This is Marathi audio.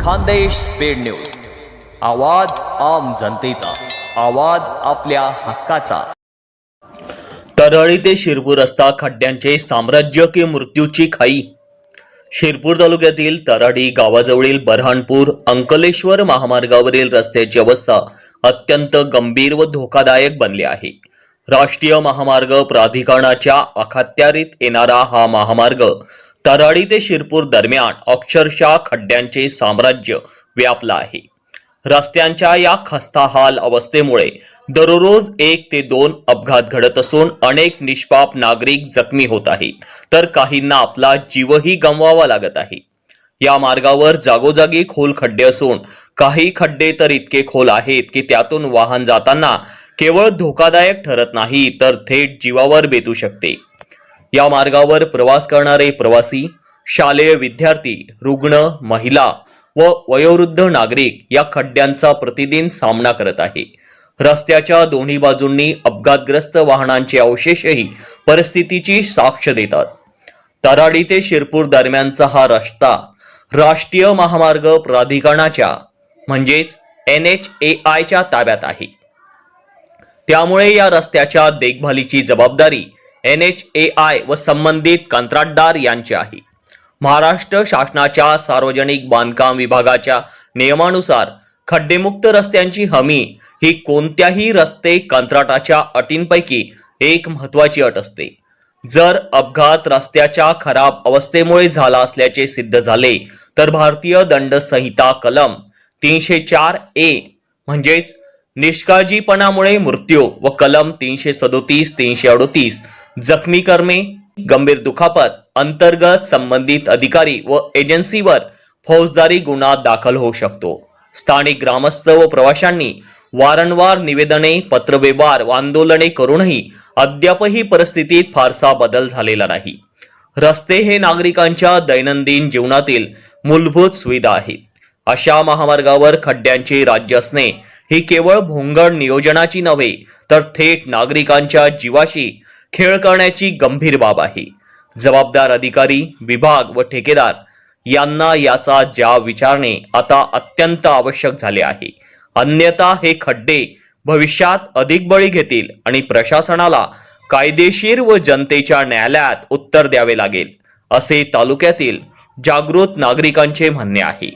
खानदेश स्पीड न्यूज, आवाज आम जनतेचा, आवाज आपल्या हक्काचा। तरळी ते शिरपूर रस्ता खड्ड्यांचे साम्राज्य की मृत्यूची खाई। शिरपूर तालुक्यातील तराडी गावाजवळील बऱ्हाणपूर अंकलेश्वर महामार्गावरील रस्त्याची अवस्था अत्यंत गंभीर व धोकादायक बनली आहे। राष्ट्रीय महामार्ग प्राधिकरणाच्या अखत्यारीत येणारा हा महामार्ग तराडी ते शिरपूर दरम्यान अक्षरशः खड्ड्यांचे साम्राज्य व्यापलं आहे। रस्त्यांच्या या खस्ताहाल अवस्थेमुळे दररोज 1 ते 2 अपघात घडत असून अनेक निष्पाप नागरिक जखमी होत आहेत, तर काहींना आपला जीवही गमवावा लागत आहे। या मार्गावर जागोजागी खोल खड्डे असून काही खड्डे तर इतके खोल आहेत की त्यातून वाहन जाताना केवळ धोकादायक ठरत नाही तर थेट जीवावर बेतू शकते। या मार्गावर प्रवास करणारे प्रवासी, शालेय विद्यार्थी, रुग्ण, महिला व वयोवृद्ध नागरिक या खड्ड्यांचा प्रतिदिन सामना करत आहे। रस्त्याच्या दोन्ही बाजूंनी अपघातग्रस्त वाहनांचे अवशेषही परिस्थितीची साक्ष देतात। तराडी ते शिरपूर दरम्यानचा हा रस्ता राष्ट्रीय महामार्ग प्राधिकरणाच्या म्हणजेच NHAIच्या ताब्यात आहे। त्यामुळे या रस्त्याच्या देखभालीची जबाबदारी NHAI व संबंधित कंत्राटदार यांची आहे। महाराष्ट्र शासनाच्या सार्वजनिक बांधकाम विभागाच्या नियमानुसार खड्डेमुक्त रस्त्यांची हमी ही कोणत्याही रस्ते कंत्राटाच्या अटींपैकी एक महत्त्वाची अट असते। जर अपघात रस्त्याच्या खराब अवस्थेमुळे झाला असल्याचे सिद्ध झाले तर भारतीय दंड संहिता कलम 304A म्हणजेच निष्काळजीपणामुळे मृत्यू व कलम 337, 338 जखमी करणे, गंभीर दुखापत अंतर्गत संबंधित अधिकारी व एजन्सीवर फौजदारी गुन्हा दाखल होऊ शकतो। स्थानिक ग्रामस्थ व प्रवाशांनी वारंवार निवेदने, पत्रव्यवहार व आंदोलने करूनही अद्यापही परिस्थितीत फारसा बदल झालेला नाही। रस्ते हे नागरिकांच्या दैनंदिन जीवनातील मूलभूत सुविधा आहेत। अशा महामार्गावर खड्ड्यांचे राज्य असणे ही केवळ भोंगळ नियोजनाची नव्हे तर थेट नागरिकांच्या जीवाशी खेळ करण्याची गंभीर बाब आहे। जबाबदार अधिकारी, विभाग व ठेकेदार यांना याचा जाब विचारणे आता अत्यंत आवश्यक झाले आहे। अन्यथा हे खड्डे भविष्यात अधिक बळी घेतील आणि प्रशासनाला कायदेशीर व जनतेच्या न्यायालयात उत्तर द्यावे लागेल, असे तालुक्यातील जागृत नागरिकांचे म्हणणे आहे।